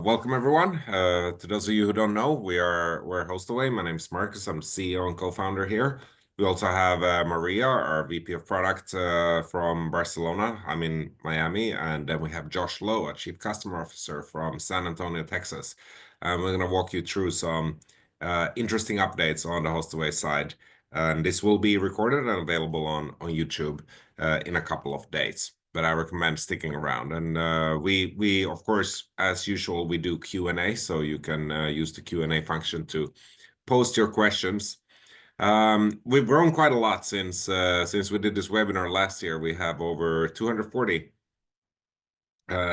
Welcome everyone. To those of you who don't know, we're Hostaway. My name is Marcus. I'm CEO and co-founder here. We also have Maria, our VP of Product from Barcelona. I'm in Miami, and then we have Josh Lowe, a Chief Customer Officer from San Antonio, Texas. And we're going to walk you through some interesting updates on the Hostaway side. And this will be recorded and available on YouTube in a couple of days. But I recommend sticking around. And we of course, as usual, we do Q&A, so you can use the Q&A function to post your questions. We've grown quite a lot since we did this webinar last year. We have over 240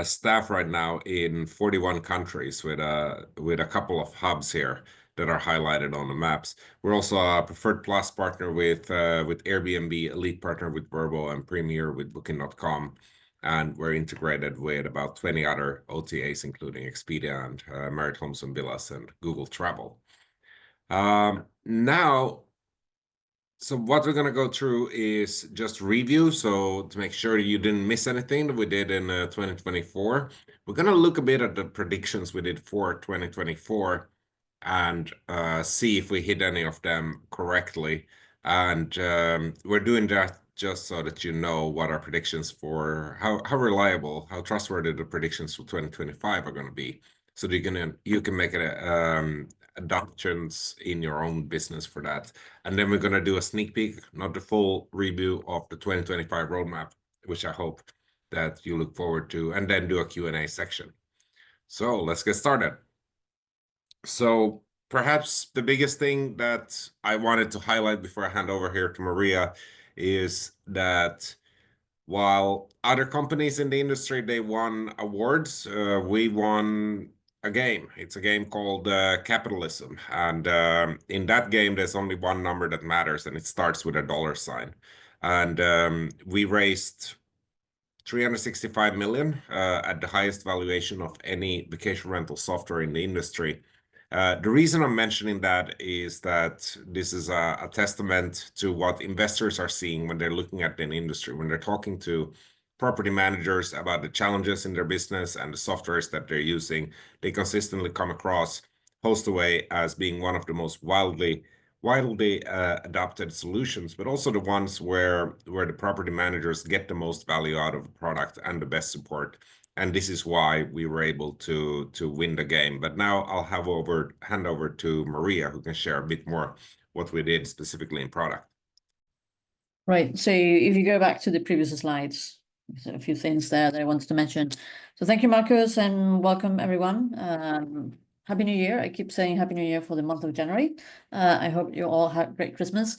staff right now in 41 countries with a couple of hubs here that are highlighted on the maps. We're also a Preferred Plus partner with Airbnb, Elite partner with Vrbo, and Premier with Booking.com. And we're integrated with about 20 other OTAs, including Expedia and Marriott Homes and Villas and Google Travel. Now, so what we're going to go through is just review. So to make sure you didn't miss anything that we did in 2024, we're going to look a bit at the predictions we did for 2024 and see if we hit any of them correctly. And we're doing that just so that you know what our predictions for, how reliable, how trustworthy the predictions for 2025 are going to be, so that you can make it adoptions in your own business for that. And then we're going to do a sneak peek, not the full review of the 2025 roadmap, which I hope that you look forward to, and then do a Q&A section. So let's get started. So perhaps the biggest thing that I wanted to highlight before I hand over here to Maria is that while other companies in the industry, they won awards, we won a game. It's a game called capitalism. And in that game, there's only one number that matters, and it starts with a $. And we raised 365 million at the highest valuation of any vacation rental software in the industry. The reason I'm mentioning that is that this is a testament to what investors are seeing when they're looking at an industry, when they're talking to property managers about the challenges in their business and the softwares that they're using. They consistently come across Hostaway as being one of the most widely adopted solutions, but also the ones where the property managers get the most value out of the product and the best support. And this is why we were able to win the game. But now I'll hand over to Maria, who can share a bit more what we did specifically in product. Right. So if you go back to the previous slides, there's a few things there that I wanted to mention. So thank you, Marcus, and welcome everyone. Happy New Year. I keep saying Happy New Year for the month of January. I hope you all had a great Christmas.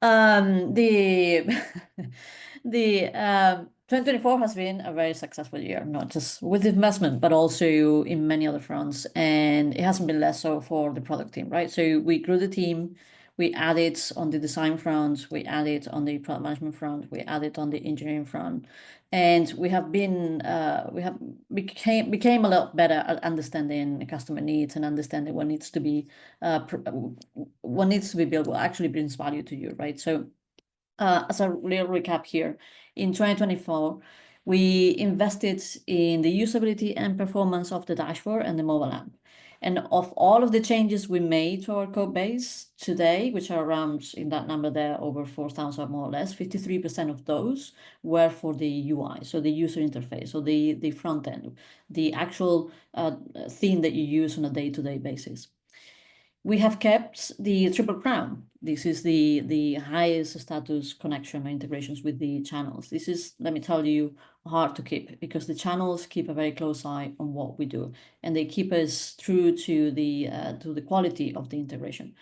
2024 has been a very successful year, not just with investment, but also in many other fronts. And it hasn't been less so for the product team, right? So we grew the team. We added on the design front, we added on the product management front, we added on the engineering front, and we became a lot better at understanding customer needs and understanding what needs to be built, what actually brings value to you, right? So as a little recap here, in 2024, we invested in the usability and performance of the dashboard and the mobile app. And of all of the changes we made to our code base today, which are around, in that number there, over 4,000 more or less, 53% of those were for the UI, so the user interface, so the front end, the actual theme that you use on a day-to-day basis. We have kept the Triple Crown. This is the highest status connection and integrations with the channels. This is, let me tell you, hard to keep because the channels keep a very close eye on what we do, and they keep us true to the quality of the integration.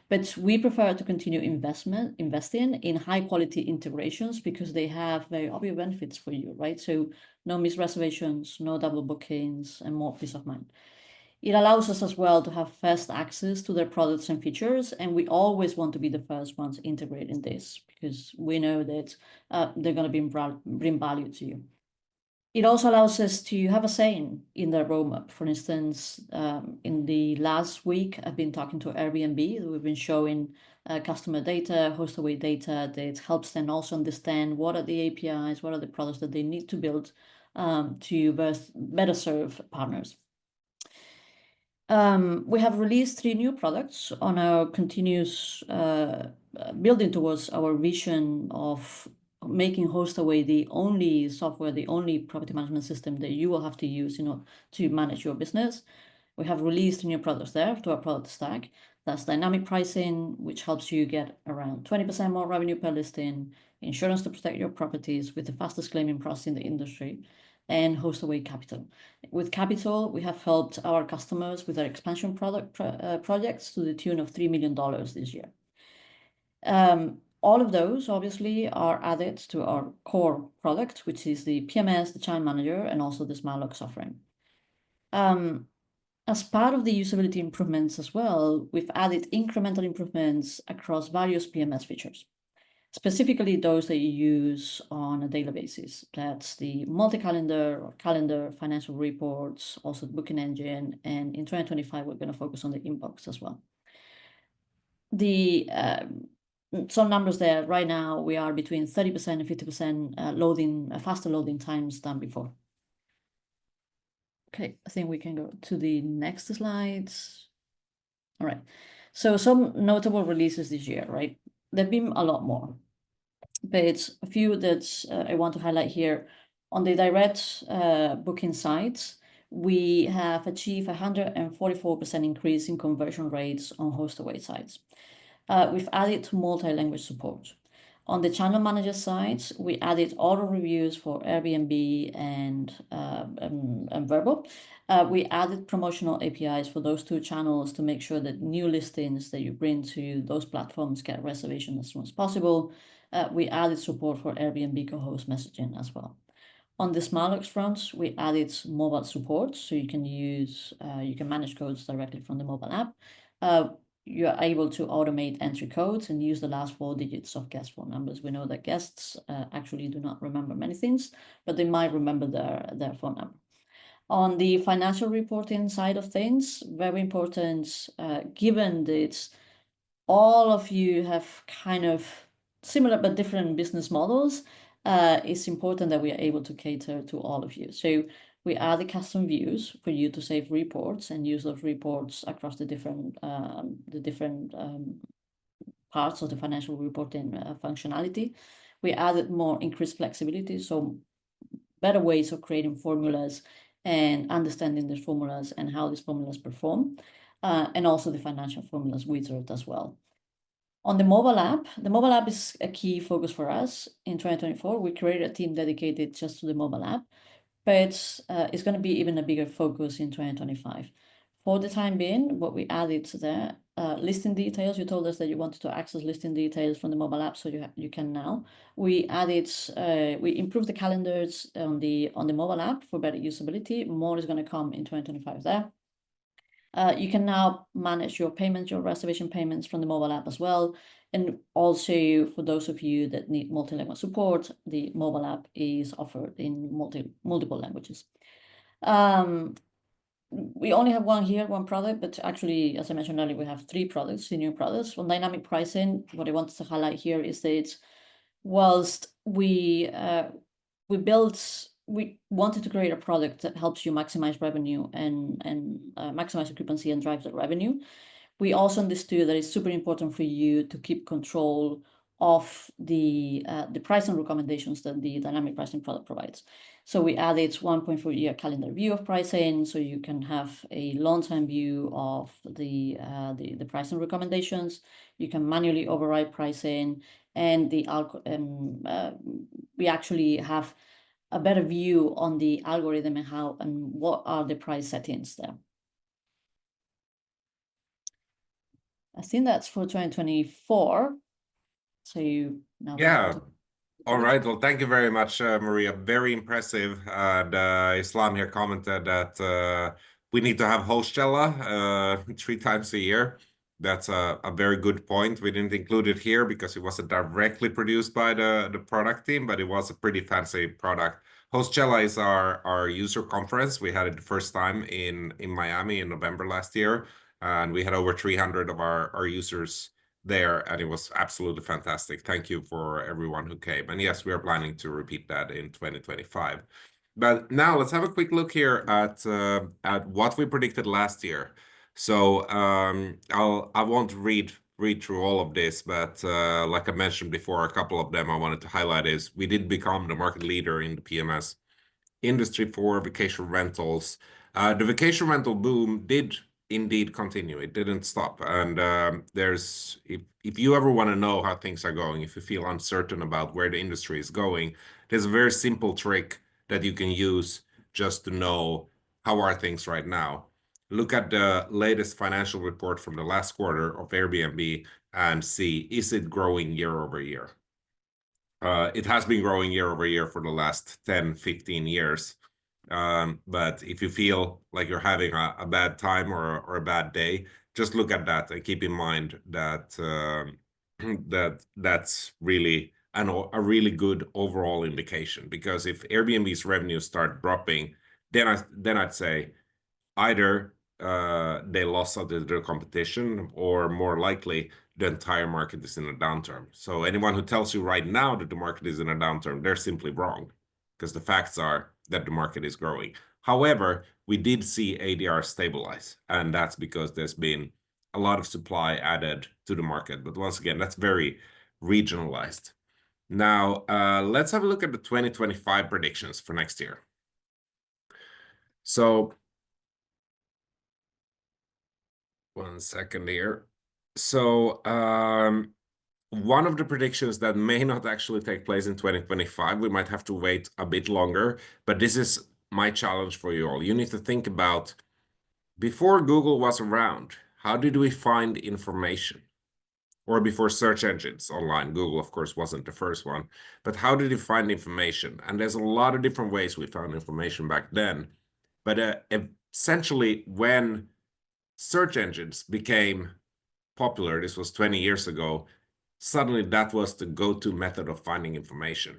But we prefer to continue investing in high quality integrations because they have very obvious benefits for you, right? So no missed reservations, no double bookings, and more peace of mind. It allows us as well to have fast access to their products and features, and we always want to be the first ones integrating this because we know that they're going to bring value to you. It also allows us to have a say in their roadmap. For instance, in the last week, I've been talking to Airbnb. We've been showing customer data, Hostaway data that helps them also understand what are the APIs, what are the products that they need to build to better serve partners. We have released 3 new products on our continuous building towards our vision of making Hostaway the only software, the only property management system that you will have to use, to manage your business. We have released new products there to our product stack. That's dynamic pricing, which helps you get around 20% more revenue per listing, insurance to protect your properties with the fastest claiming process in the industry, and Hostaway Capital. With Capital, we have helped our customers with their expansion projects to the tune of $3 million this year. All of those obviously are added to our core product, which is the PMS, the Channel Manager, and also the Smartlogs offering. As part of the usability improvements as well, we've added incremental improvements across various PMS features, specifically those that you use on a daily basis. That's the multi-calendar or calendar, financial reports, also the booking engine, and in 2025, we're going to focus on the inbox as well. Some numbers there. Right now, we are between 30% and 50% faster loading times than before. Okay, I think we can go to the next slides. All right. So some notable releases this year, right? There've been a lot more, but it's a few that I want to highlight here. On the direct booking sites, we have achieved 144% increase in conversion rates on Hostaway sites. We've added multi-language support. On the channel manager sites, we added auto reviews for Airbnb and Vrbo. We added promotional APIs for those 2 channels to make sure that new listings that you bring to those platforms get reservation as soon as possible. We added support for Airbnb co-host messaging as well. On the Smartlogs front, we added mobile support, so you can manage codes directly from the mobile app. You're able to automate entry codes and use the last 4 digits of guest phone numbers. We know that guests actually do not remember many things, but they might remember their phone number. On the financial reporting side of things, very important, given that all of you have kind of similar but different business models, it's important that we are able to cater to all of you. So we added custom views for you to save reports and use those reports across the different parts of the financial reporting functionality. We added more increased flexibility, so better ways of creating formulas and understanding these formulas and how these formulas perform, and also the financial formulas wizard as well. On the mobile app is a key focus for us. In 2024, we created a team dedicated just to the mobile app, but it's going to be even a bigger focus in 2025. For the time being, what we added to there, listing details. You told us that you wanted to access listing details from the mobile app, so you can now. We improved the calendars on the mobile app for better usability. More is going to come in 2025 there. You can now manage your payments, your reservation payments from the mobile app as well. And also, for those of you that need multi-language support, the mobile app is offered in multiple languages. We only have one product, but actually, as I mentioned earlier, we have 3 products, 3 new products. On dynamic pricing, what I wanted to highlight here is that whilst we wanted to create a product that helps you maximize revenue and maximize occupancy and drive the revenue, we also understood that it's super important for you to keep control of the pricing recommendations that the dynamic pricing product provides. So we added 1.4-year calendar view of pricing, so you can have a long-term view of the pricing recommendations. You can manually override pricing, and we actually have a better view on the algorithm and what are the price settings there. I think that's for 2024. So now. Yeah. All right. Well, thank you very much, Maria. Very impressive. And Islam here commented that we need to have Hostella 3 times a year. That's a very good point. We didn't include it here because it wasn't directly produced by the product team, but it was a pretty fancy product. Hostella is our user conference. We had it the first time in Miami in November last year, and we had over 300 of our users there, and it was absolutely fantastic. Thank you for everyone who came. And yes, we are planning to repeat that in 2025. But now let's have a quick look here at what we predicted last year. So I won't read through all of this, but like I mentioned before, a couple of them I wanted to highlight is we did become the market leader in the PMS industry for vacation rentals. The vacation rental boom did indeed continue. It didn't stop. And if you ever want to know how things are going, if you feel uncertain about where the industry is going, there's a very simple trick that you can use just to know how are things right now. Look at the latest financial report from the last quarter of Airbnb and see, is it growing year over year? It has been growing year over year for the last 10, 15 years. But if you feel like you're having a bad time or a bad day, just look at that and keep in mind that that's really a really good overall indication. Because if Airbnb's revenues start dropping, then I'd say either they lost out to the competition, or more likely, the entire market is in a downturn. So anyone who tells you right now that the market is in a downturn, they're simply wrong, because the facts are that the market is growing. However, we did see ADR stabilize, and that's because there's been a lot of supply added to the market. But once again, that's very regionalized. Now, let's have a look at the 2025 predictions for next year. So, one second here. So, one of the predictions that may not actually take place in 2025, we might have to wait a bit longer, but this is my challenge for you all. You need to think about, before Google was around, how did we find information? Or before search engines online. Google, of course, wasn't the first one, but how did you find information? And there's a lot of different ways we found information back then. But essentially, when search engines became popular, this was 20 years ago, suddenly that was the go-to method of finding information.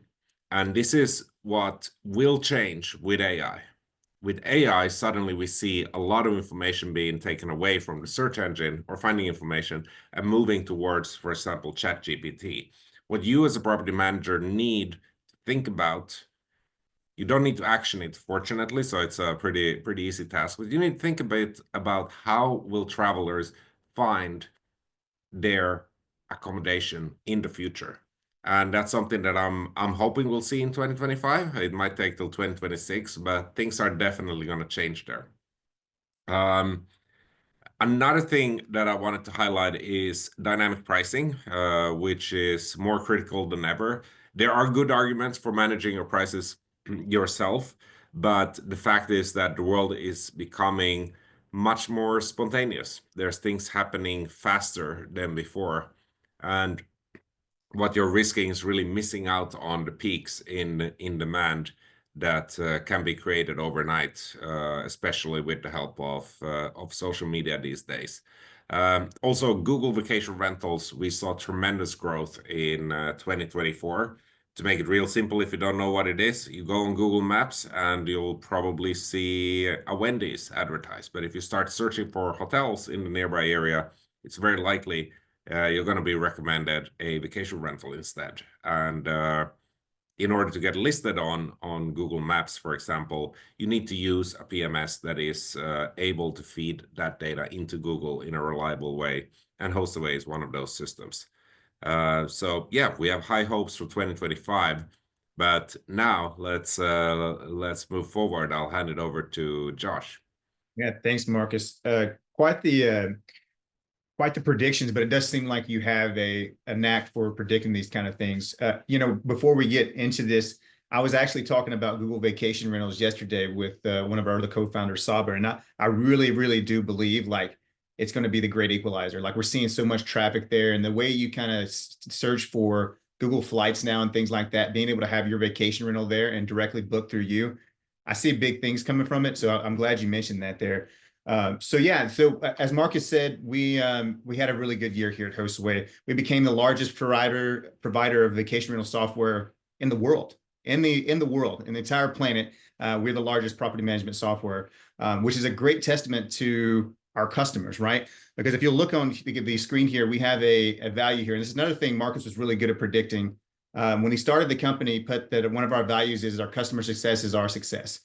And this is what will change with AI. With AI, suddenly we see a lot of information being taken away from the search engine or finding information and moving towards, for example, ChatGPT. What you as a property manager need to think about, you don't need to action it, fortunately, so it's a pretty easy task, but you need to think a bit about how will travelers find their accommodation in the future. And that's something that I'm hoping we'll see in 2025. It might take till 2026, but things are definitely going to change there. Another thing that I wanted to highlight is dynamic pricing, which is more critical than ever. There are good arguments for managing your prices yourself, but the fact is that the world is becoming much more spontaneous. There's things happening faster than before. And what you're risking is really missing out on the peaks in demand that can be created overnight, especially with the help of social media these days. Also, Google Vacation Rentals, we saw tremendous growth in 2024. To make it real simple, if you don't know what it is, you go on Google Maps and you'll probably see a Wendy's advertised. But if you start searching for hotels in the nearby area, it's very likely you're going to be recommended a vacation rental instead. And in order to get listed on Google Maps, for example, you need to use a PMS that is able to feed that data into Google in a reliable way. And Hostaway is one of those systems. So yeah, we have high hopes for 2025. But now let's move forward. I'll hand it over to Josh. Yeah, thanks, Marcus. Quite the predictions, but it does seem like you have a knack for predicting these kind of things. Before we get into this, I was actually talking about Google Vacation Rentals yesterday with one of our other co-founders, Saber, and I really, really do believe like it's going to be the great equalizer. Like we're seeing so much traffic there, and the way you kind of search for Google Flights now and things like that, being able to have your vacation rental there and directly book through you, I see big things coming from it. So I'm glad you mentioned that there. So as Marcus said, we had a really good year here at Hostaway. We became the largest provider of vacation rental software in the world, in the entire planet. We're the largest property management software, which is a great testament to our customers, right? Because if you look on the screen here, we have a value here. And this is another thing Marcus was really good at predicting. When he started the company, he put that one of our values is our customer success is our success.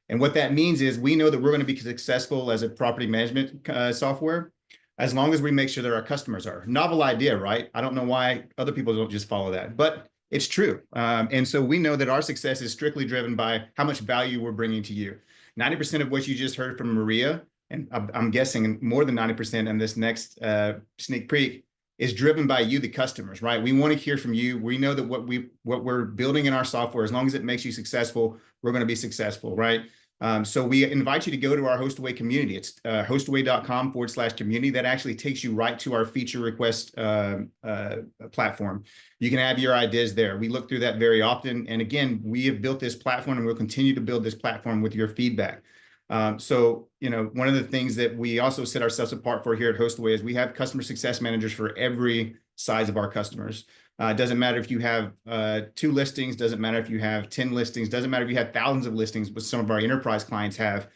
And what that means is we know that we're going to be successful as a property management software as long as we make sure that our customers are. Novel idea, right? I don't know why other people don't just follow that, but it's true. And so we know that our success is strictly driven by how much value we're bringing to you. 90% of what you just heard from Maria, and I'm guessing more than 90% in this next sneak peek, is driven by you, the customers, right? We want to hear from you. We know that what we're building in our software, as long as it makes you successful, we're going to be successful, right? So we invite you to go to our Hostaway community. It's hostaway.com/community. That actually takes you right to our feature request platform. You can have your ideas there. We look through that very often. And again, we have built this platform and we'll continue to build this platform with your feedback. So, one of the things that we also set ourselves apart for here at Hostaway is we have customer success managers for every size of our customers. It doesn't matter if you have 2 listings, doesn't matter if you have 10 listings, doesn't matter if you have thousands of listings, but some of our enterprise clients have.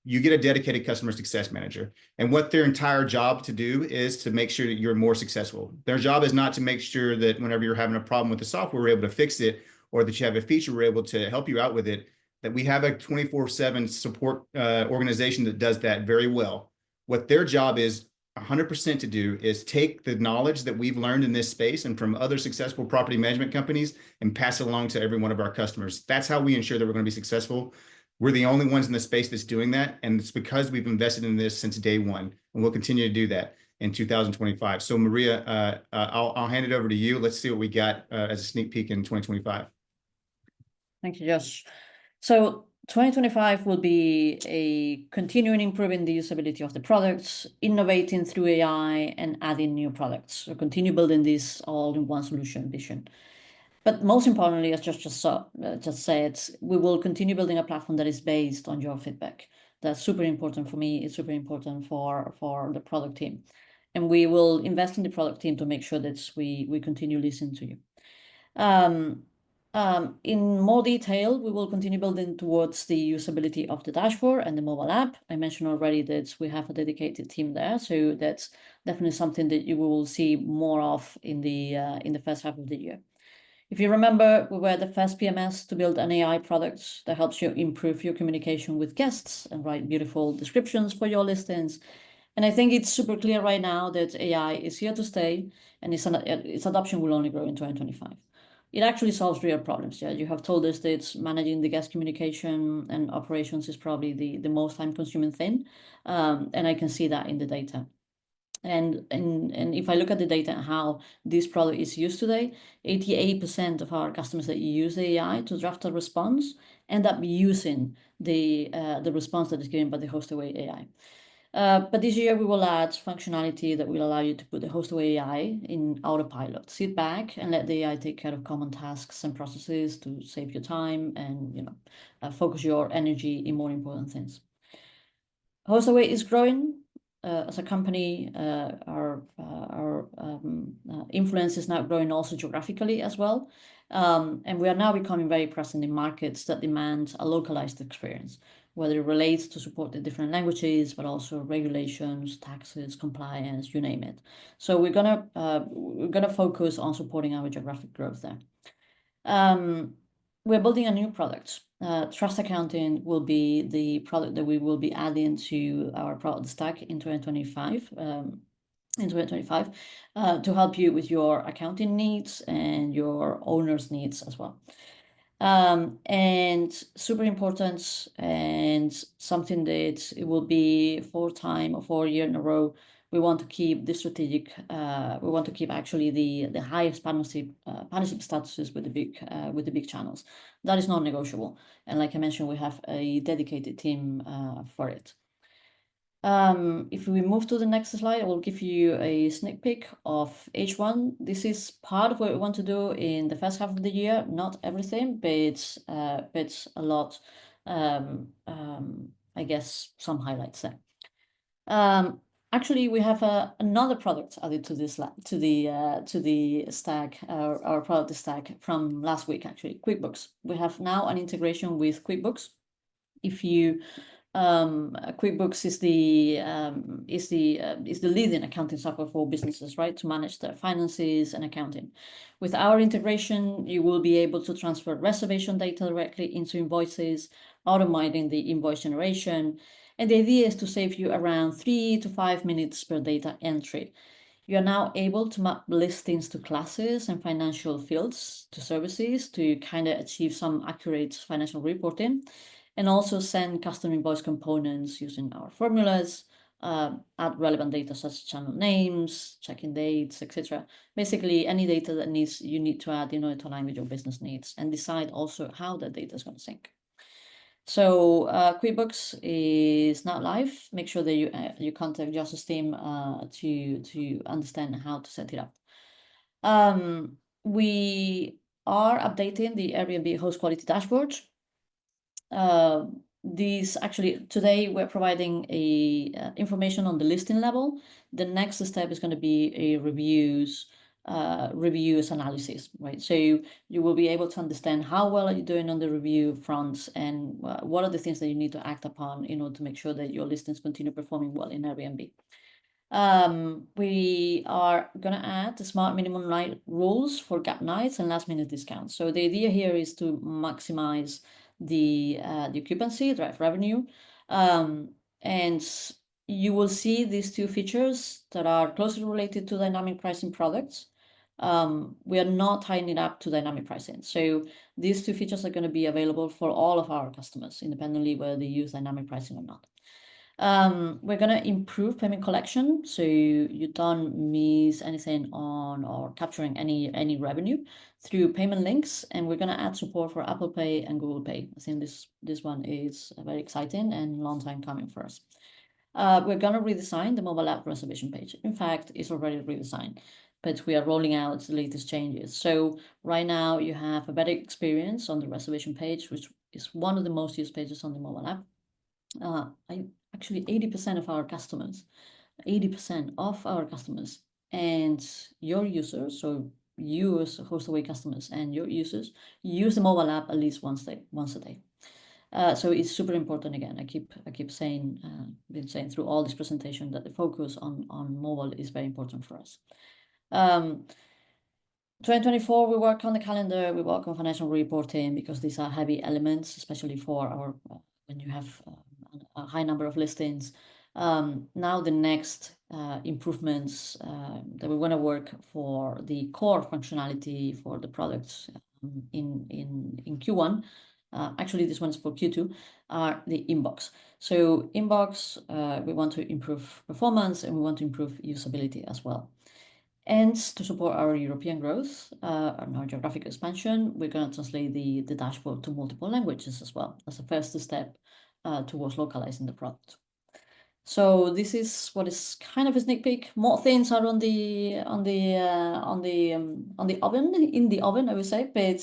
You get a dedicated customer success manager. And what their entire job to do is to make sure that you're more successful. Their job is not to make sure that whenever you're having a problem with the software, we're able to fix it, or that you have a feature, we're able to help you out with it. That we have a 24/7 support organization that does that very well. What their job is 100% to do is take the knowledge that we've learned in this space and from other successful property management companies and pass it along to every one of our customers. That's how we ensure that we're going to be successful. We're the only ones in the space that's doing that. And it's because we've invested in this since day one, and we'll continue to do that in 2025. So Maria, I'll hand it over to you. Let's see what we got as a sneak peek in 2025. Thank you, Josh. So 2025 will be a continuing improving the usability of the products, innovating through AI, and adding new products. So continue building this all-in-one solution vision. But most importantly, as Josh just said, we will continue building a platform that is based on your feedback. That's super important for me. It's super important for the product team. And we will invest in the product team to make sure that we continue listening to you. In more detail, we will continue building towards the usability of the dashboard and the mobile app. I mentioned already that we have a dedicated team there, so that's definitely something that you will see more of in the first half of the year. If you remember, we were the first PMS to build an AI product that helps you improve your communication with guests and write beautiful descriptions for your listings. And I think it's super clear right now that AI is here to stay, and its adoption will only grow in 2025. It actually solves real problems. Yeah, you have told us that managing the guest communication and operations is probably the most time-consuming thing, and I can see that in the data. And if I look at the data and how this product is used today, 88% of our customers that use AI to draft a response end up using the response that is given by the Hostaway AI. But this year we will add functionality that will allow you to put the Hostaway AI in autopilot. Sit back and let the AI take care of common tasks and processes to save your time and focus your energy in more important things. Hostaway is growing as a company. Our influence is now growing also geographically as well. And we are now becoming very present in markets that demand a localized experience, whether it relates to support the different languages, but also regulations, taxes, compliance, you name it. So we're gonna focus on supporting our geographic growth there. We're building a new product. Trust accounting will be the product that we will be adding to our product stack in 2025. To help you with your accounting needs and your owner's needs as well. And super important, and something that it will be 4 years in a row. We want to keep the strategic. We want to keep actually the highest partnership statuses with the big channels. That is not negotiable. And like I mentioned, we have a dedicated team for it. If we move to the next slide, I will give you a sneak peek of H1. This is part of what we want to do in the first half of the year. Not everything, but a lot. I guess some highlights there. Actually, we have another product added to this to the stack, our product stack from last week. Actually, QuickBooks. We have now an integration with QuickBooks. If you QuickBooks is the leading accounting software for businesses, right, to manage their finances and accounting. With our integration, you will be able to transfer reservation data directly into invoices, automating the invoice generation. And the idea is to save you around 3 to 5 minutes per data entry. You are now able to map listings to classes and financial fields to services to kind of achieve some accurate financial reporting, and also send custom invoice components using our formulas, add relevant data such as channel names, check-in dates, etc. Basically, any data that you need to add in order to align with your business needs, and decide also how that data is going to sync. So QuickBooks is not live. Make sure that you contact Josh's team to understand how to set it up. We are updating the Airbnb host quality dashboard. These actually today we're providing information on the listing level. The next step is going to be a reviews analysis, right? So you will be able to understand how well are you doing on the review front, and what are the things that you need to act upon in order to make sure that your listings continue performing well in Airbnb. We are going to add the smart minimum night rules for gap nights and last minute discounts. So the idea here is to maximize the occupancy, drive revenue, and you will see these two features that are closely related to dynamic pricing products. We are not tying it up to dynamic pricing. So these two features are going to be available for all of our customers, independently whether they use dynamic pricing or not. We're going to improve payment collection, so you don't miss anything on or capturing any revenue through payment links, and we're going to add support for Apple Pay and Google Pay. I think this one is very exciting and long time coming for us. We're going to redesign the mobile app reservation page. In fact, it's already redesigned, but we are rolling out the latest changes. So right now you have a better experience on the reservation page, which is one of the most used pages on the mobile app. Actually 80% of our customers, 80% of our customers and your users, so you as Hostaway customers and your users, use the mobile app at least once a day. So it's super important. Again, I keep saying, been saying through all this presentation that the focus on mobile is very important for us. 2024, we work on the calendar, we work on financial reporting, because these are heavy elements, especially for our when you have a high number of listings. Now the next improvements that we want to work for the core functionality for the products in Q1. Actually, this one's for Q2, are the inbox. So inbox, we want to improve performance and we want to improve usability as well. And to support our European growth and our geographic expansion, we're going to translate the dashboard to multiple languages as well as a first step towards localizing the product. So this is what is kind of a sneak peek. More things are in the oven, I would say, but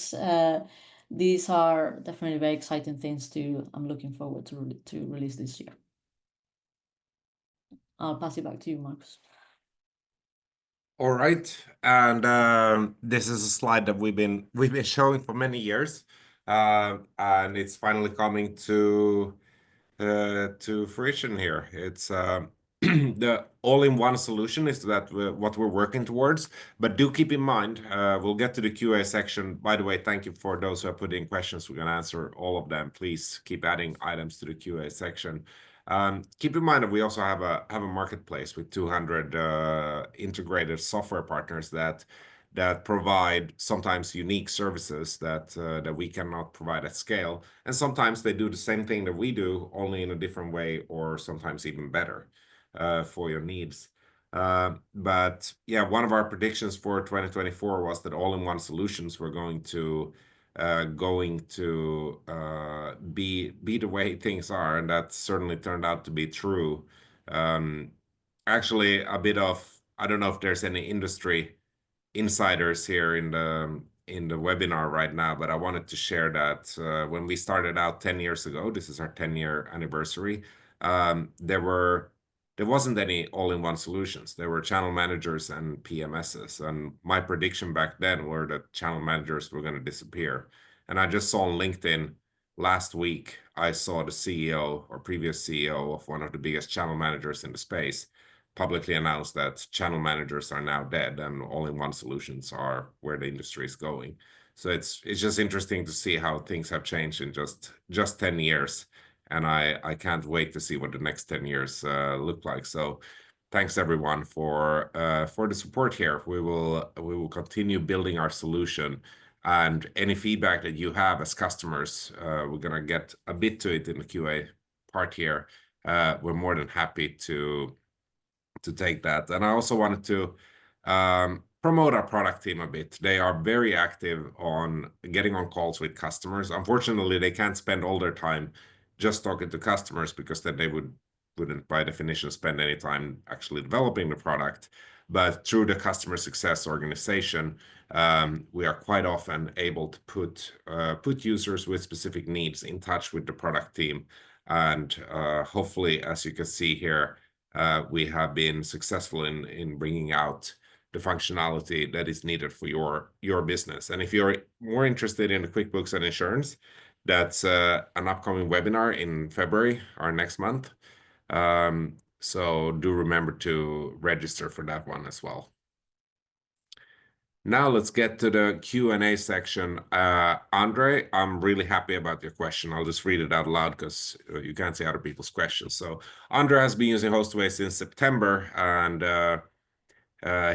these are definitely very exciting things I'm looking forward to release this year. I'll pass it back to you, Marcus. All right, and this is a slide that we've been showing for many years, and it's finally coming to fruition here. It's the all-in-one solution is what we're working towards. But do keep in mind, we'll get to the QA section. By the way, thank you for those who are putting questions. We're going to answer all of them. Please keep adding items to the QA section. Keep in mind that we also have a marketplace with 200 integrated software partners that provide sometimes unique services that we cannot provide at scale, and sometimes they do the same thing that we do, only in a different way, or sometimes even better for your needs. But yeah, one of our predictions for 2024 was that all-in-one solutions were going to be the way things are, and that certainly turned out to be true. Actually, a bit of, I don't know if there's any industry insiders here in the webinar right now, but I wanted to share that when we started out 10 years ago, this is our 10-year anniversary, there wasn't any all-in-one solutions. There were channel managers and PMSs, and my prediction back then were that channel managers were going to disappear. And I just saw on LinkedIn last week, I saw the CEO or previous CEO of one of the biggest channel managers in the space publicly announced that channel managers are now dead and all-in-one solutions are where the industry is going. So it's just interesting to see how things have changed in just 10 years. And I can't wait to see what the next 10 years look like. So thanks everyone for the support here. We will continue building our solution, and any feedback that you have as customers, we're gonna get a bit to it in the QA part here. We're more than happy to take that. And I also wanted to promote our product team a bit. They are very active on getting on calls with customers. Unfortunately, they can't spend all their time just talking to customers, because then they wouldn't by definition spend any time actually developing the product. But through the customer success organization, we are quite often able to put users with specific needs in touch with the product team. And hopefully, as you can see here, we have been successful in bringing out the functionality that is needed for your business. And if you're more interested in the QuickBooks and insurance, that's an upcoming webinar in February, our next month. So do remember to register for that one as well. Now let's get to the Q&A section. Andre, I'm really happy about your question. I'll just read it out loud because you can't see other people's questions. So Andre has been using Hostaway since September, and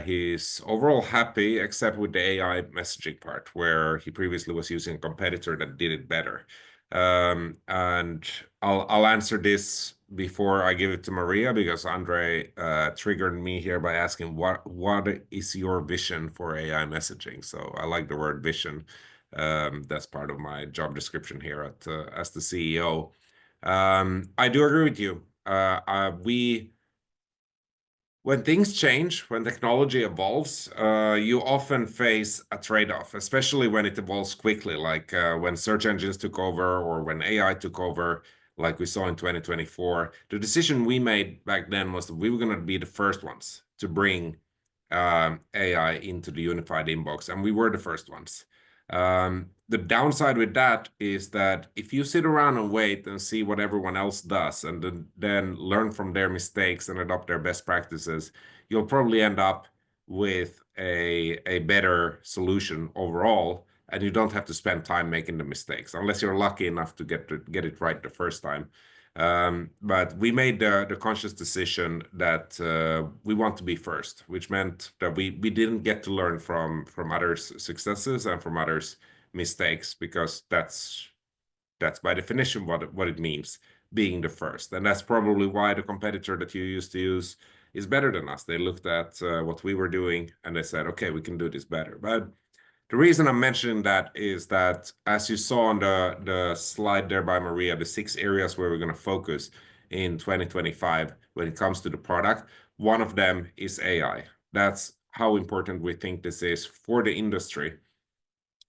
he's overall happy, except with the AI messaging part, where he previously was using a competitor that did it better. And I'll answer this before I give it to Maria, because Andre triggered me here by asking what is your vision for AI messaging. So I like the word vision. That's part of my job description here at as the CEO. I do agree with you. When things change, when technology evolves, you often face a trade-off, especially when it evolves quickly, like when search engines took over or when AI took over, like we saw in 2024. The decision we made back then was that we were going to be the first ones to bring AI into the unified inbox, and we were the first ones. The downside with that is that if you sit around and wait and see what everyone else does and then learn from their mistakes and adopt their best practices, you'll probably end up with a better solution overall, and you don't have to spend time making the mistakes, unless you're lucky enough to get it right the first time. But we made the conscious decision that we want to be first, which meant that we didn't get to learn from others' successes and from others' mistakes, because that's by definition what it means, being the first. And that's probably why the competitor that you used to use is better than us. They looked at what we were doing and they said, okay, we can do this better. But the reason I'm mentioning that is that, as you saw on the slide there by Maria, the 6 areas where we're going to focus in 2025 when it comes to the product, one of them is AI. That's how important we think this is for the industry.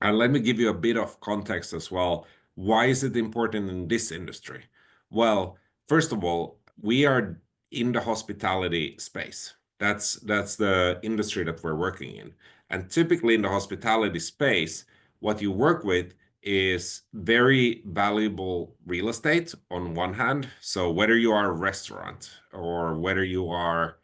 And let me give you a bit of context as well. Why is it important in this industry? Well, first of all, we are in the hospitality space. That's the industry that we're working in. And typically in the hospitality space, what you work with is very valuable real estate on one hand. So whether you are a restaurant or whether you are,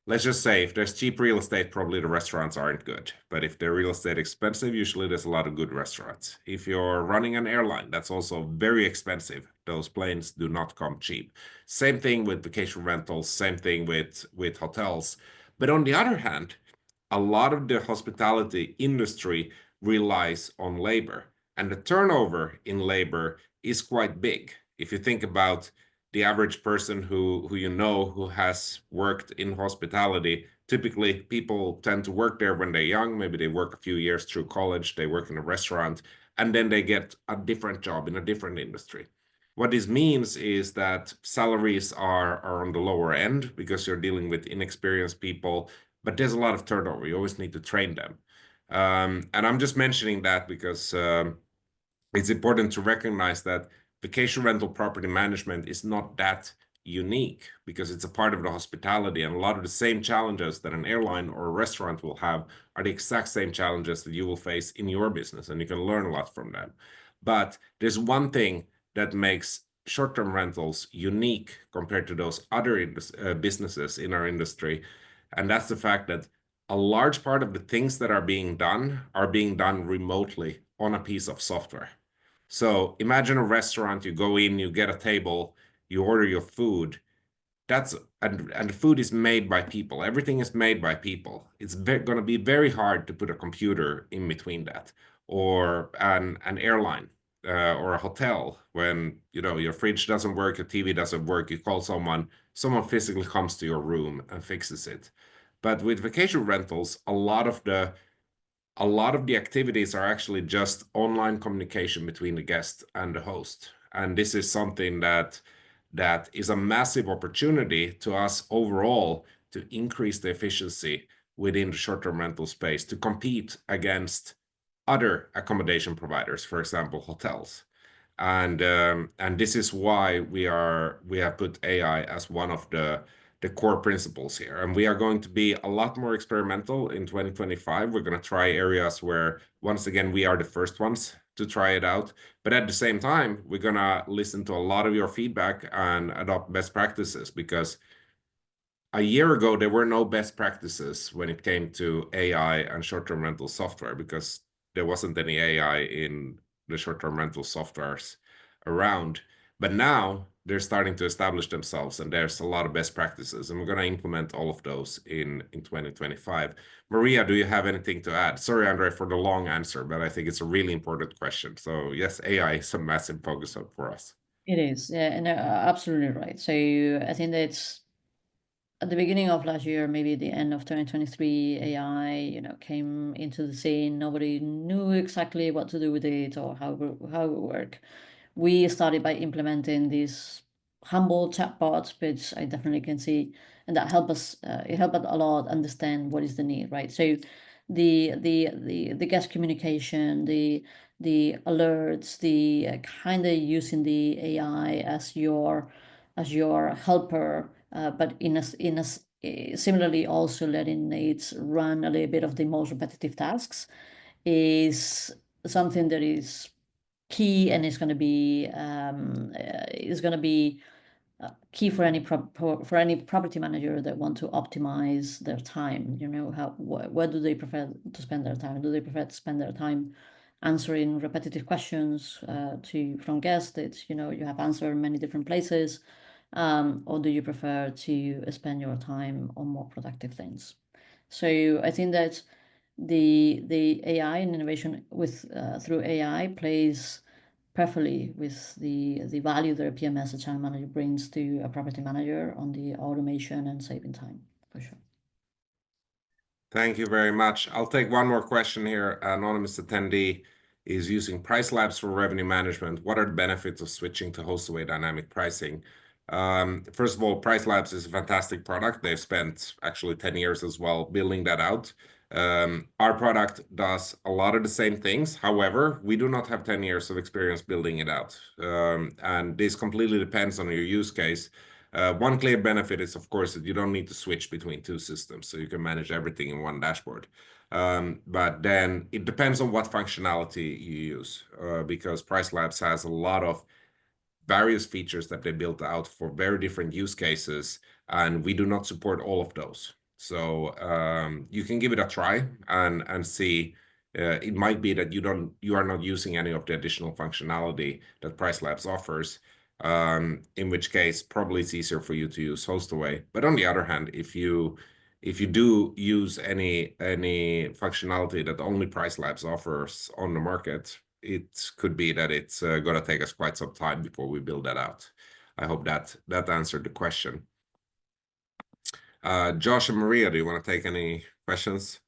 let's just say, if there's cheap real estate, probably the restaurants aren't good. But if the real estate expensive, usually there's a lot of good restaurants. If you're running an airline, that's also very expensive. Those planes do not come cheap. Same thing with vacation rentals, same thing with hotels. But on the other hand, a lot of the hospitality industry relies on labor, and the turnover in labor is quite big. If you think about the average person who who has worked in hospitality, typically people tend to work there when they're young. Maybe they work a few years through college, they work in a restaurant, and then they get a different job in a different industry. What this means is that salaries are on the lower end because you're dealing with inexperienced people, but there's a lot of turnover. You always need to train them. And I'm just mentioning that because it's important to recognize that vacation rental property management is not that unique, because it's a part of the hospitality, and a lot of the same challenges that an airline or a restaurant will have are the exact same challenges that you will face in your business, and you can learn a lot from them. But there's one thing that makes short-term rentals unique compared to those other businesses in our industry, and that's the fact that a large part of the things that are being done remotely on a piece of software. So imagine a restaurant, you go in, you get a table, you order your food. And the food is made by people. Everything is made by people. It's going to be very hard to put a computer in between that, or an airline, or a hotel. When your fridge doesn't work, your TV doesn't work, you call someone physically comes to your room and fixes it. But with vacation rentals, a lot of the activities are actually just online communication between the guest and the host. And this is something that is a massive opportunity to us overall to increase the efficiency within the short-term rental space, to compete against other accommodation providers, for example, hotels. And this is why we have put AI as one of the core principles here. And we are going to be a lot more experimental in 2025. We're going to try areas where, once again, we are the first ones to try it out. But at the same time, we're going to listen to a lot of your feedback and adopt best practices, because a year ago, there were no best practices when it came to AI and short-term rental software, because there wasn't any AI in the short-term rental softwares around. But now they're starting to establish themselves, and there's a lot of best practices, and we're going to implement all of those in 2025. Maria, do you have anything to add? Sorry, Andre, for the long answer, but I think it's a really important question. So yes, AI is a massive focus for us. It is, yeah, and absolutely right. So I think that's at the beginning of last year, maybe the end of 2023, AI, came into the scene. Nobody knew exactly what to do with it or how it would work. We started by implementing these humble chatbots, which I definitely can see, and that helped us. It helped a lot understand what is the need, right? So the guest communication, the alerts, the kind of using the AI as your helper, but similarly also letting it run a little bit of the most repetitive tasks, is something that is key, and is going to be key for any property manager that want to optimize their time. Where do they prefer to spend their time? Do they prefer to spend their time answering repetitive questions from guests that you have answered in many different places, or do you prefer to spend your time on more productive things? So I think that the AI and innovation through AI plays perfectly with the value that a PMS, a channel manager, brings to a property manager on the automation and saving time, for sure. Thank you very much. I'll take one more question here. Anonymous attendee is using PriceLabs for revenue management. What are the benefits of switching to Hostaway Dynamic Pricing? First of all, PriceLabs is a fantastic product. They've spent actually 10 years as well building that out. Our product does a lot of the same things. However, we do not have 10 years of experience building it out. And this completely depends on your use case. One clear benefit is, of course, that you don't need to switch between two systems, so you can manage everything in one dashboard. But then it depends on what functionality you use, because PriceLabs has a lot of various features that they built out for very different use cases, and we do not support all of those. So you can give it a try and see. It might be that you are not using any of the additional functionality that PriceLabs offers. In which case, probably it's easier for you to use Hostaway. But on the other hand, if you do use any functionality that only PriceLabs offers on the market, it could be that it's going to take us quite some time before we build that out. I hope that answered the question. Josh and Maria, do you want to take any questions?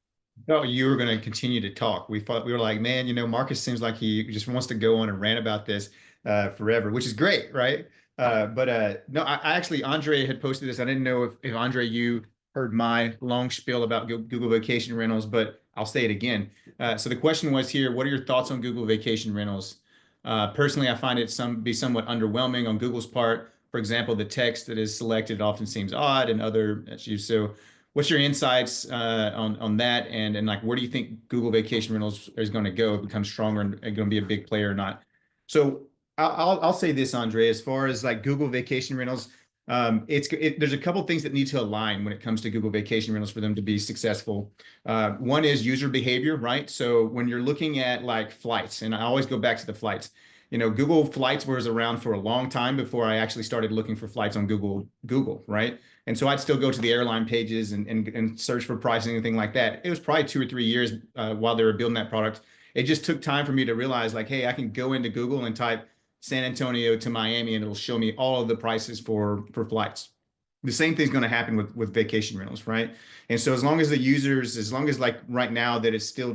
No, you were going to continue to talk. We were like, man, Marcus seems like he just wants to go on and rant about this forever, which is great, right? No, I actually, Andre had posted this. I didn't know if Andre, you heard my long spiel about Google Vacation Rentals, but I'll say it again. So the question was here, what are your thoughts on Google Vacation Rentals? Personally, I find it be somewhat underwhelming on Google's part. For example, the text that is selected often seems odd, and other issues. So what's your insights on that? And like, where do you think Google Vacation Rentals is going to go, become stronger and going to be a big player or not? So I'll say this, Andre, as far as like Google Vacation Rentals, There's a couple things that need to align when it comes to Google Vacation Rentals for them to be successful. One is user behavior, right? So when you're looking at like flights, and I always go back to the flights, Google Flights was around for a long time before I actually started looking for flights on Google, right? And so I'd still go to the airline pages and search for pricing and things like that. It was probably 2 or 3 years while they were building that product. It just took time for me to realize like, hey, I can go into Google and type San Antonio to Miami, and it'll show me all of the prices for flights. The same thing's going to happen with vacation rentals, right? And so as long as like right now that it's still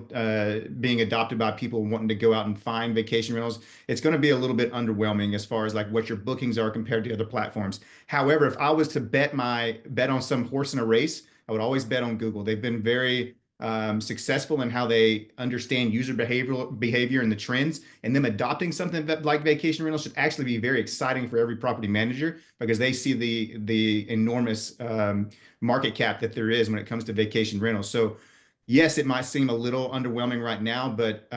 being adopted by people wanting to go out and find vacation rentals, it's going to be a little bit underwhelming as far as like what your bookings are compared to other platforms. However, if I was to bet on some horse in a race, I would always bet on Google. They've been very successful in how they understand user behavior and the trends, and them adopting something like vacation rental should actually be very exciting for every property manager, because they see the enormous market cap that there is when it comes to vacation rentals. So yes, it might seem a little underwhelming right now, but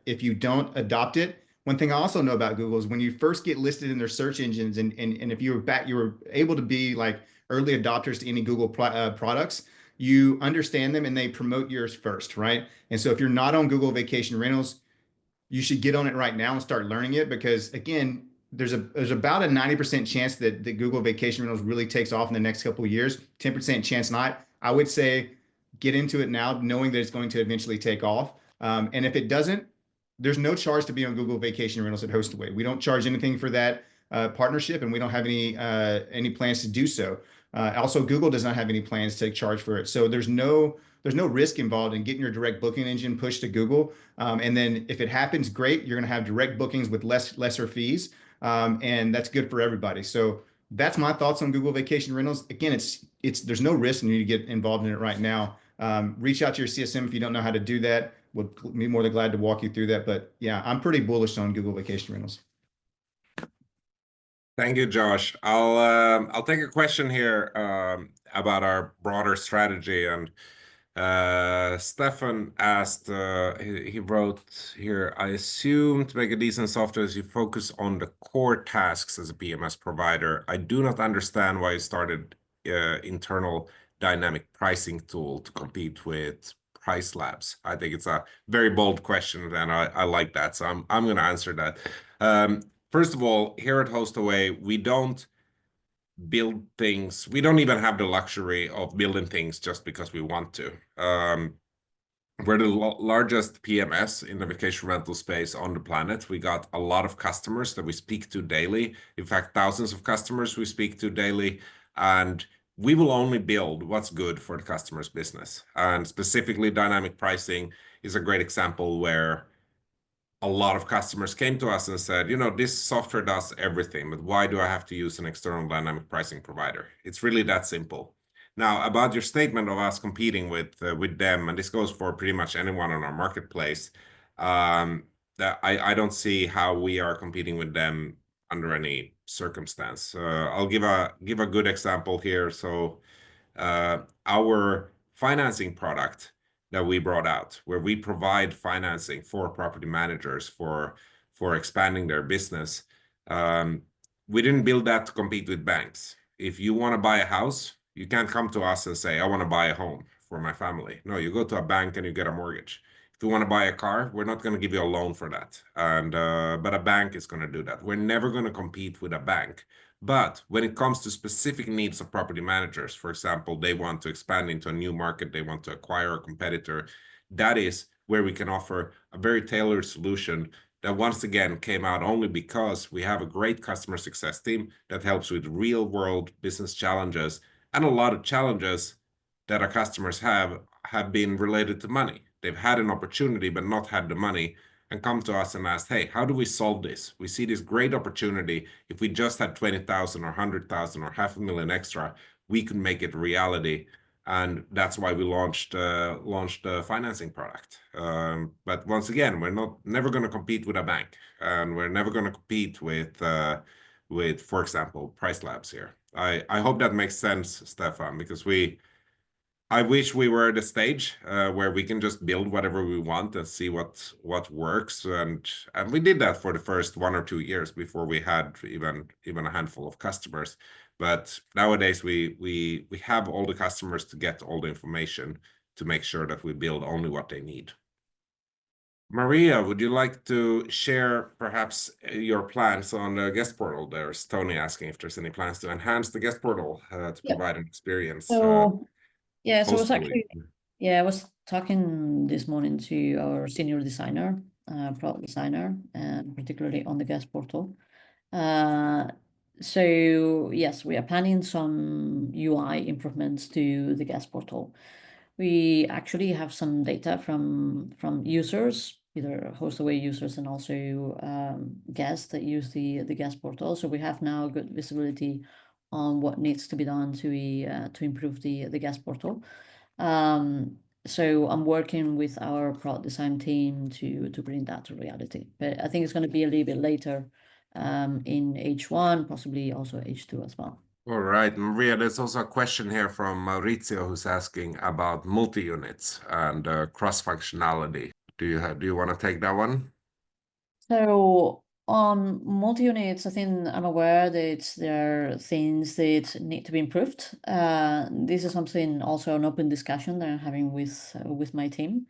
if you don't adopt it, one thing I also know about Google is when you first get listed in their search engines, and if you were able to be like early adopters to any Google products, you understand them and they promote yours first, right? And so if you're not on Google Vacation Rentals, you should get on it right now and start learning it, because again, there's about a 90% chance that Google Vacation Rentals really takes off in the next couple of years, 10% chance not. I would say get into it now, knowing that it's going to eventually take off. And if it doesn't, there's no charge to be on Google Vacation Rentals at Hostaway. We don't charge anything for that partnership, and we don't have any plans to do so. Also, Google does not have any plans to charge for it. So there's no risk involved in getting your direct booking engine pushed to Google. And then if it happens, great, you're going to have direct bookings with lesser fees. And that's good for everybody. So that's my thoughts on Google Vacation Rentals. Again, there's no risk and you need to get involved in it right now. Reach out to your CSM if you don't know how to do that. We'll be more than glad to walk you through that. But yeah, I'm pretty bullish on Google Vacation Rentals. Thank you, Josh. I'll take a question here about our broader strategy. And Stefan asked, he wrote here, I assume to make a decent software, you focus on the core tasks as a PMS provider. I do not understand why you started internal dynamic pricing tool to compete with PriceLabs. I think it's a very bold question, and I like that. So I'm going to answer that. First of all, here at Hostaway, we don't build things. We don't even have the luxury of building things just because we want to. We're the largest PMS in the vacation rental space on the planet. We got a lot of customers that we speak to daily. In fact, thousands of customers we speak to daily. And we will only build what's good for the customer's business. And specifically, dynamic pricing is a great example where a lot of customers came to us and said, this software does everything, but why do I have to use an external dynamic pricing provider? It's really that simple. Now, about your statement of us competing with them, and this goes for pretty much anyone on our marketplace, that I don't see how we are competing with them under any circumstance. I'll give a good example here. So our financing product that we brought out, where we provide financing for property managers for expanding their business. We didn't build that to compete with banks. If you want to buy a house, you can't come to us and say, I want to buy a home for my family. No, you go to a bank and you get a mortgage. If you want to buy a car, we're not going to give you a loan for that. And but a bank is going to do that. We're never going to compete with a bank. But when it comes to specific needs of property managers, for example, they want to expand into a new market, they want to acquire a competitor, that is where we can offer a very tailored solution that once again came out only because we have a great customer success team that helps with real world business challenges. And a lot of challenges that our customers have been related to money. They've had an opportunity but not had the money, and come to us and ask, hey, how do we solve this? We see this great opportunity. If we just had 20,000 or 100,000 or $500,000 extra, we could make it reality. And that's why we launched the financing product. But once again, we're never going to compete with a bank, and we're never going to compete with, for example, PriceLabs here. I hope that makes sense, Stefan, because I wish we were at a stage where we can just build whatever we want and see what works, and we did that for the first 1 or 2 years before we had even a handful of customers. But nowadays we have all the customers to get all the information to make sure that we build only what they need. Maria, would you like to share perhaps your plans on the guest portal? There's Tony asking if there's any plans to enhance the guest portal to provide an experience. So yeah, so Hostaway. I was talking this morning to our senior designer, product designer, and particularly on the guest portal. So yes, we are planning some UI improvements to the guest portal. We actually have some data from users, either Hostaway users and also guests that use the guest portal. So we have now good visibility on what needs to be done to improve the guest portal. So I'm working with our product design team to bring that to reality. But I think it's going to be a little bit later in H1, possibly also H2 as well. All right, Maria, there's also a question here from Maurizio who's asking about multi-units and cross-functionality. Do you want to take that one? So on multi-units, I think I'm aware that there are things that need to be improved. This is something also an open discussion that I'm having with my team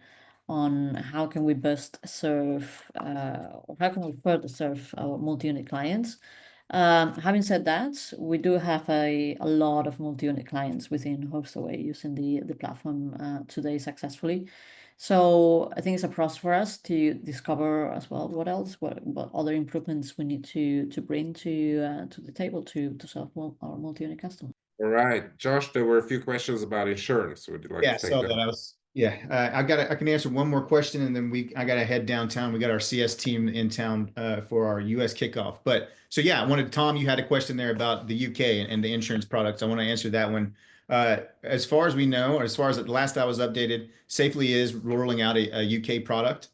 on how can we best serve or how can we further serve our multi-unit clients. Having said that, we do have a lot of multi-unit clients within Hostaway using the platform today successfully. So I think it's a process for us to discover as well what other improvements we need to bring to the table to serve our multi-unit customers. All right, Josh, there were a few questions about insurance. Would you like to take so that? I can answer one more question, and then I gotta head downtown. We got our CS team in town for our US kickoff. But so yeah, Tom, you had a question there about the UK and the insurance products. I want to answer that one. As far as we know, or as far as the last I was updated, Safely is rolling out a UK product.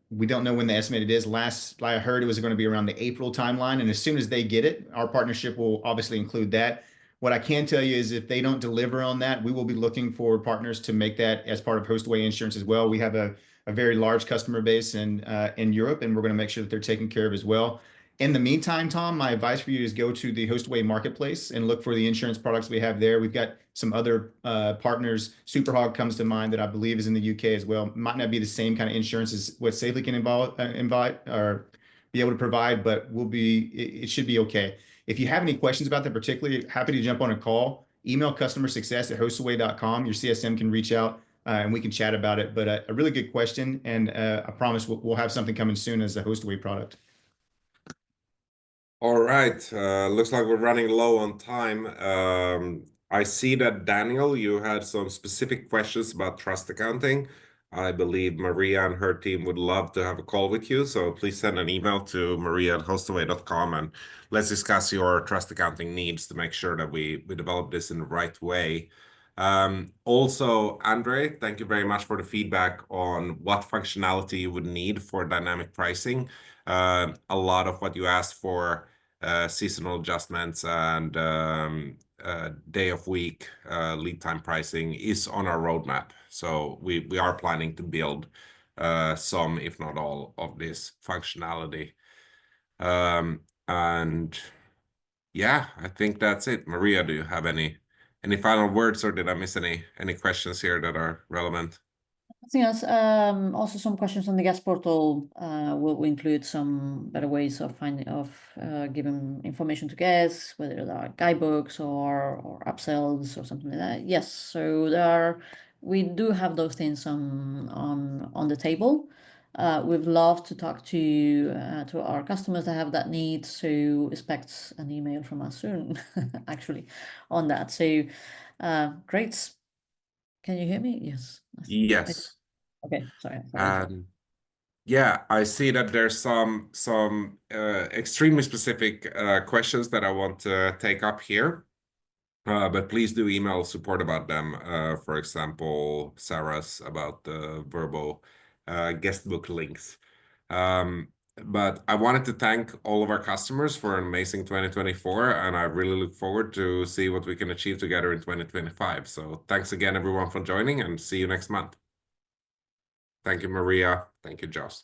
We don't know when the estimated is. Last I heard, it was going to be around the April timeline, and as soon as they get it, our partnership will obviously include that. What I can tell you is if they don't deliver on that, we will be looking for partners to make that as part of Hostaway Insurance as well. We have a very large customer base in Europe, and we're going to make sure that they're taken care of as well. In the meantime, Tom, my advice for you is go to the Hostaway marketplace and look for the insurance products we have there. We've got some other partners. Superhog comes to mind that I believe is in the UK as well. Might not be the same kind of insurance as what Safely can invite or be able to provide, but it should be okay. If you have any questions about that, particularly, happy to jump on a call. Email customersuccess@hostaway.com. Your CSM can reach out and we can chat about it. But a really good question, and I promise we'll have something coming soon as a Hostaway product. All right, looks like we're running low on time. I see that, Daniel, you had some specific questions about trust accounting. I believe Maria and her team would love to have a call with you, so please send an email to maria@hostaway.com and let's discuss your trust accounting needs to make sure that we develop this in the right way. Also, Andre, thank you very much for the feedback on what functionality you would need for dynamic pricing. A lot of what you asked for, seasonal adjustments and day of week lead time pricing is on our roadmap. So we are planning to build some, if not all, of this functionality. And yeah, I think that's it. Maria, do you have any final words, or did I miss any questions here that are relevant? I think that's also some questions on the guest portal will include some better ways of giving information to guests, whether there are guidebooks or upsells or something like that. Yes, so we do have those things on the table. We'd love to talk to our customers that have that need, so expect an email from us soon, actually, on that. So great. Can you hear me? Yes. Yes. Okay, sorry. Yeah, I see that there's some extremely specific questions that I want to take up here. But please do email support about them. For example, Sarah's about the Verbo guest book links. But I wanted to thank all of our customers for an amazing 2024, and I really look forward to see what we can achieve together in 2025. So thanks again, everyone, for joining, and see you next month. Thank you, Maria. Thank you, Josh.